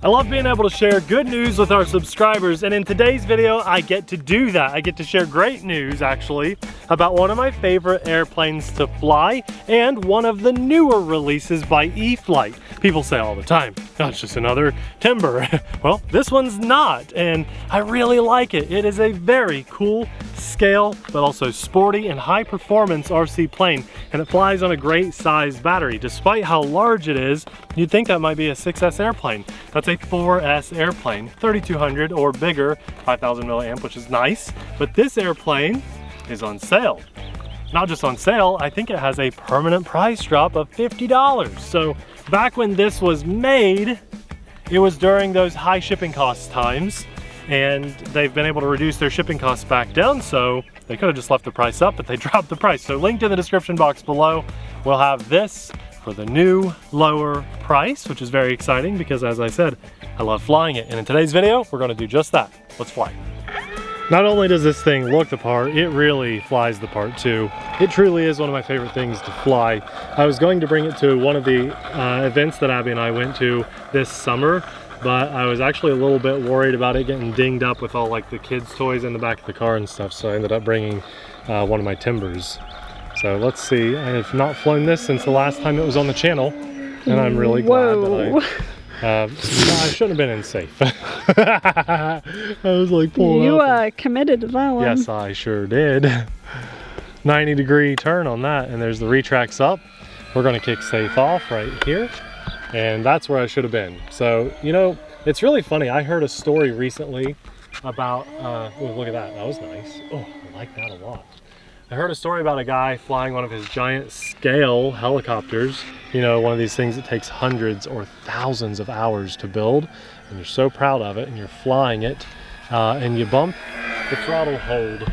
I love being able to share good news with our subscribers, and in today's video I get to do that. I get to share great news actually about one of my favorite airplanes to fly and one of the newer releases by E-Flite. People say all the time, oh, it's just another timber. Well, this one's not, and I really like it. It is a very cool scale, but also sporty and high performance RC plane, and it flies on a great sized battery. Despite how large it is, you'd think that might be a 6S airplane. That's a 4S airplane, 3200 or bigger, 5000 milliamp, which is nice, but this airplane is on sale. Not just on sale, I think it has a permanent price drop of $50. So back when this was made, it was during those high shipping cost times, and they've been able to reduce their shipping costs back down, so they could have just left the price up, but they dropped the price. So link in the description box below. We'll have this for the new lower price, which is very exciting because, as I said, I love flying it. And in today's video, we're gonna do just that. Let's fly. Not only does this thing look the part, it really flies the part too. It truly is one of my favorite things to fly. I was going to bring it to one of the events that Abby and I went to this summer, but I was actually a little bit worried about it getting dinged up with all like the kids' toys in the back of the car and stuff, so I ended up bringing one of my timbers. So let's see, I have not flown this since the last time it was on the channel, and I'm really glad that I shouldn't have been in safe. I was like pulling up. You committed to that one. Yes, I sure did. 90-degree turn on that, and there's the retracts up. We're gonna kick safe off right here, and that's where I should have been. So, you know, it's really funny. I heard a story recently about, oh, look at that, that was nice. Oh, I like that a lot. I heard a story about a guy flying one of his giant scale helicopters, you know, one of these things that takes hundreds or thousands of hours to build, and you're so proud of it, and you're flying it, and you bump the throttle hold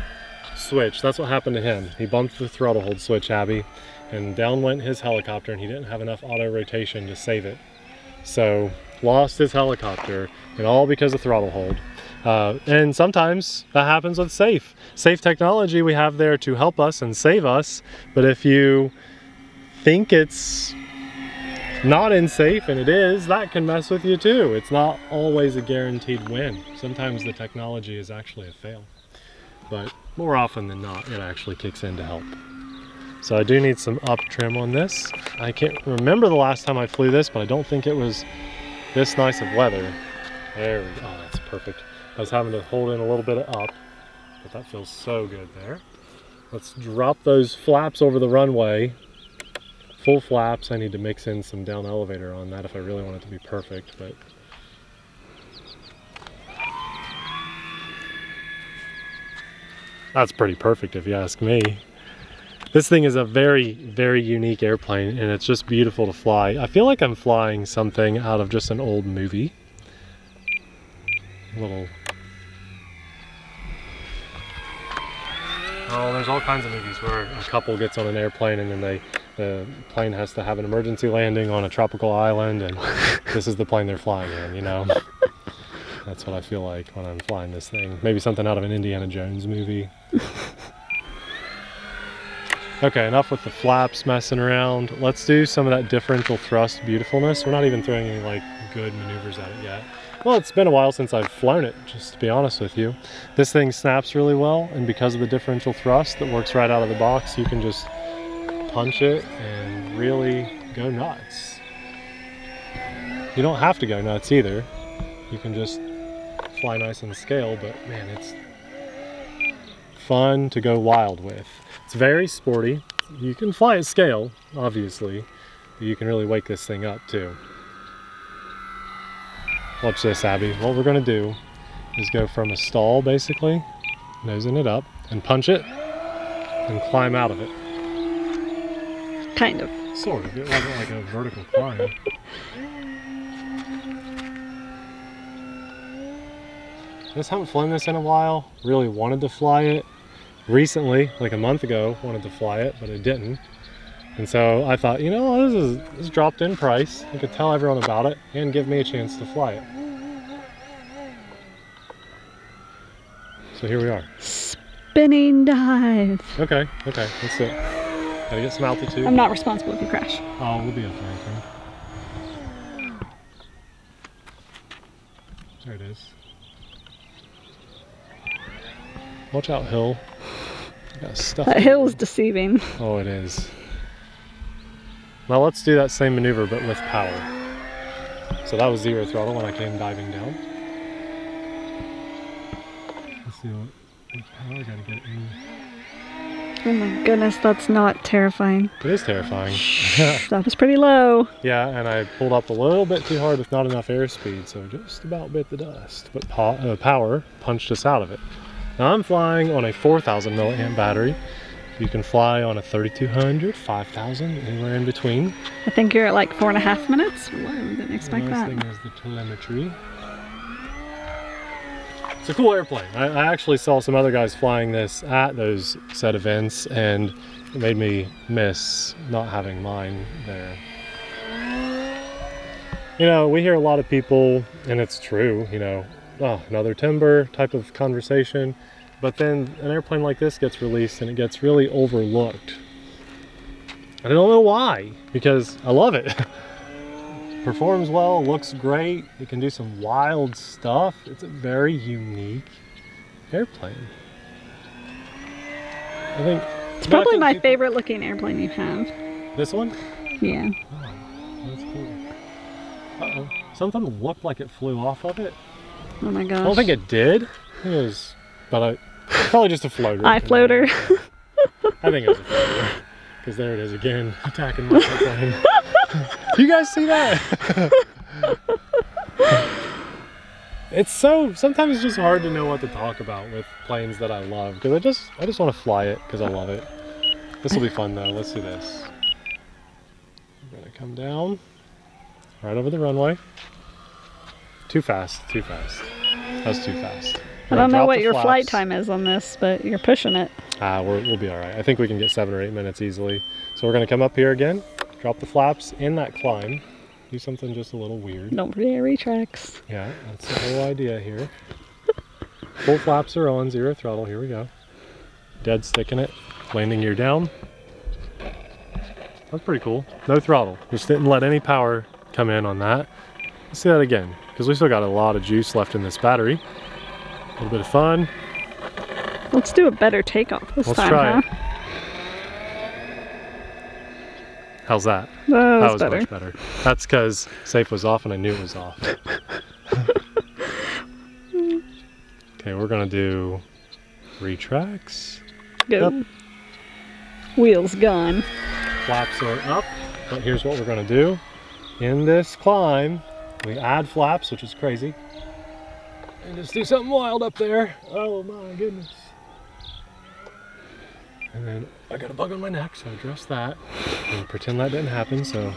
switch. That's what happened to him. He bumped the throttle hold switch, Abby, and down went his helicopter, and he didn't have enough auto rotation to save it. So, lost his helicopter, and all because of throttle hold. And sometimes that happens with safe technology we have there to help us and save us. But if you think it's not in safe and it is, that can mess with you too. It's not always a guaranteed win. Sometimes the technology is actually a fail, but more often than not, it actually kicks in to help. So I do need some up trim on this. I can't remember the last time I flew this, but I don't think it was this nice of weather. There we go. Oh, that's perfect. I was having to hold in a little bit of up, but that feels so good there. Let's drop those flaps over the runway. Full flaps. I need to mix in some down elevator on that if I really want it to be perfect, but that's pretty perfect if you ask me. This thing is a very, very unique airplane, and it's just beautiful to fly. I feel like I'm flying something out of just an old movie. Oh, there's all kinds of movies where a couple gets on an airplane and then the plane has to have an emergency landing on a tropical island, and this is the plane they're flying in, you know? That's what I feel like when I'm flying this thing. Maybe something out of an Indiana Jones movie. Okay, enough with the flaps messing around. Let's do some of that differential thrust beautifulness. We're not even throwing any like good maneuvers at it yet. Well, it's been a while since I've flown it, just to be honest with you. This thing snaps really well, and because of the differential thrust that works right out of the box, you can just punch it and really go nuts. You don't have to go nuts either. You can just fly nice and scale, but man, it's fun to go wild with. It's very sporty. You can fly at scale, obviously, but you can really wake this thing up too. Watch this, Abby. What we're gonna do is go from a stall, basically, nosing it up, and punch it, and climb out of it. Kind of. Sort of. It wasn't like a vertical climb. I just haven't flown this in a while. Really wanted to fly it. Recently, like a month ago, wanted to fly it, but I didn't. And so I thought, you know, this is dropped in price. I could tell everyone about it and give me a chance to fly it. So here we are. Spinning dive. Okay, let's do it. Gotta get some altitude. I'm not responsible if you crash. Oh, we'll be okay, I think. There it is. Watch out, hill. Got stuff. That hill is deceiving. Oh, it is. Now let's do that same maneuver, but with power. So that was 0 throttle when I came diving down. Let's see what power I gotta get in. Oh my goodness, that's not terrifying. It is terrifying. That was pretty low. Yeah, and I pulled up a little bit too hard with not enough airspeed, so just about bit the dust. But power punched us out of it. Now I'm flying on a 4,000 milliamp battery. You can fly on a 3,200, 5,000, anywhere in between. I think you're at like 4.5 minutes. Whoa, didn't expect that. The nice thing is the telemetry. It's a cool airplane. I actually saw some other guys flying this at those said events, and it made me miss not having mine there. You know, we hear a lot of people, and it's true, you know, oh, another timber type of conversation, but then an airplane like this gets released and it gets really overlooked. I don't know why, because I love it. Performs well, looks great, it can do some wild stuff. It's a very unique airplane. I think it's probably my favorite looking airplane you have. This one? Yeah. Oh, that's cool. Uh-oh. Something looked like it flew off of it. Oh my gosh. I don't think it did. It was, but probably just a floater. Floater. I think it was a floater. Because there it is again, attacking my airplane. You guys see that? It's sometimes it's just hard to know what to talk about with planes that I love, because I just want to fly it because I love it. This will be fun though. Let's do this. We're gonna come down right over the runway. Too fast, too fast. That's too fast. I don't know what your flight time is on this, but you're pushing it. We'll be all right. I think we can get 7 or 8 minutes easily. So we're gonna come up here again, drop the flaps in that climb, do something just a little weird. Don't forget your retracts. Yeah, that's the whole idea here. Full flaps are on, 0 throttle, here we go. Dead sticking it, landing gear down. That's pretty cool. No throttle, just didn't let any power come in on that. Let's see that again, because we still got a lot of juice left in this battery. A little bit of fun. Let's do a better takeoff this time, Let's try it. huh? How's that? That was better. Much better. That's because safe was off and I knew it was off. Okay, we're gonna do retracts. Go. Up. Wheels gone. Flaps are up, but here's what we're gonna do. In this climb, we add flaps, which is crazy. And just do something wild up there. Oh my goodness. And then I got a bug on my neck, so address that. And pretend that didn't happen, so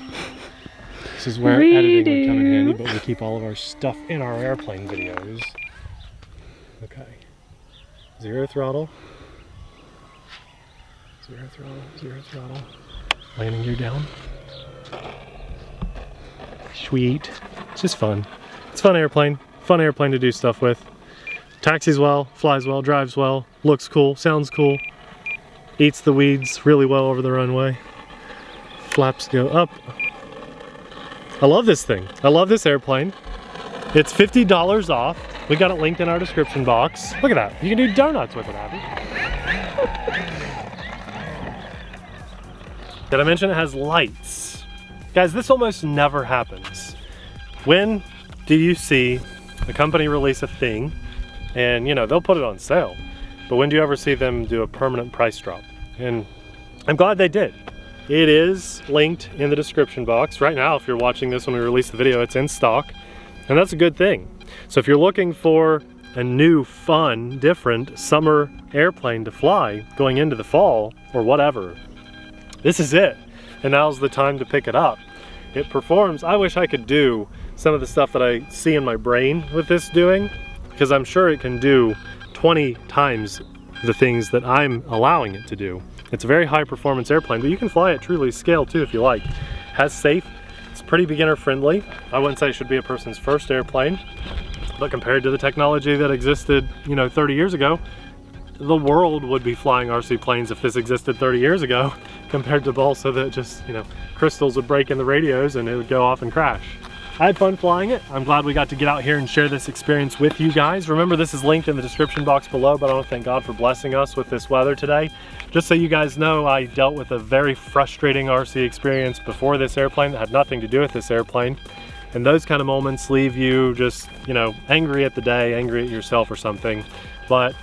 this is where editing would come in handy, but we keep all of our stuff in our airplane videos. Okay. 0 throttle. 0 throttle, 0 throttle. Landing gear down. Sweet. It's just fun. It's a fun airplane. Fun airplane to do stuff with. Taxis well, flies well, drives well, looks cool, sounds cool. Eats the weeds really well over the runway. Flaps go up. I love this thing. I love this airplane. It's $50 off. We got it linked in our description box. Look at that. You can do donuts with it, Abby. Did I mention it has lights? Guys, this almost never happens. When do you see a company release a thing and, you know, they'll put it on sale, but when do you ever see them do a permanent price drop? And I'm glad they did. It is linked in the description box. Right now, if you're watching this when we release the video, it's in stock, and that's a good thing. So if you're looking for a new, fun, different summer airplane to fly going into the fall or whatever, this is it. And now's the time to pick it up. It performs. I wish I could do some of the stuff that I see in my brain with this doing, because I'm sure it can do 20 times the things that I'm allowing it to do. It's a very high performance airplane, but you can fly it truly scale too if you like. Has safe, it's pretty beginner friendly. I wouldn't say it should be a person's first airplane, but compared to the technology that existed, you know, 30 years ago, the world would be flying RC planes if this existed 30 years ago, compared to balsa that just, you know, crystals would break in the radios and it would go off and crash. I had fun flying it. I'm glad we got to get out here and share this experience with you guys. Remember, this is linked in the description box below, but I want to thank God for blessing us with this weather today. Just so you guys know, I dealt with a very frustrating RC experience before this airplane that had nothing to do with this airplane. And those kind of moments leave you just, you know, angry at the day, angry at yourself or something. But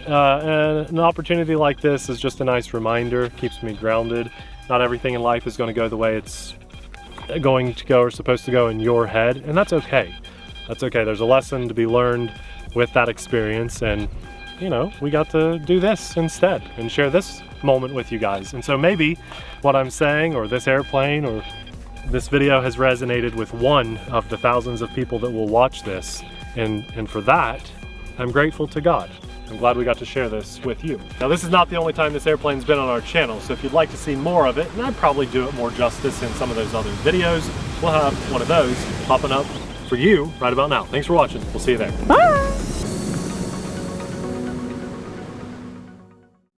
an opportunity like this is just a nice reminder, keeps me grounded. Not everything in life is going to go the way it's going to go or supposed to go in your head, and that's okay. That's okay. There's a lesson to be learned with that experience, and you know, we got to do this instead and share this moment with you guys. And so maybe what I'm saying, or this airplane, or this video has resonated with one of the thousands of people that will watch this, and for that, I'm grateful to God. I'm glad we got to share this with you. Now, this is not the only time this airplane's been on our channel, so if you'd like to see more of it, and I'd probably do it more justice in some of those other videos, we'll have one of those popping up for you right about now. Thanks for watching. We'll see you there. Bye!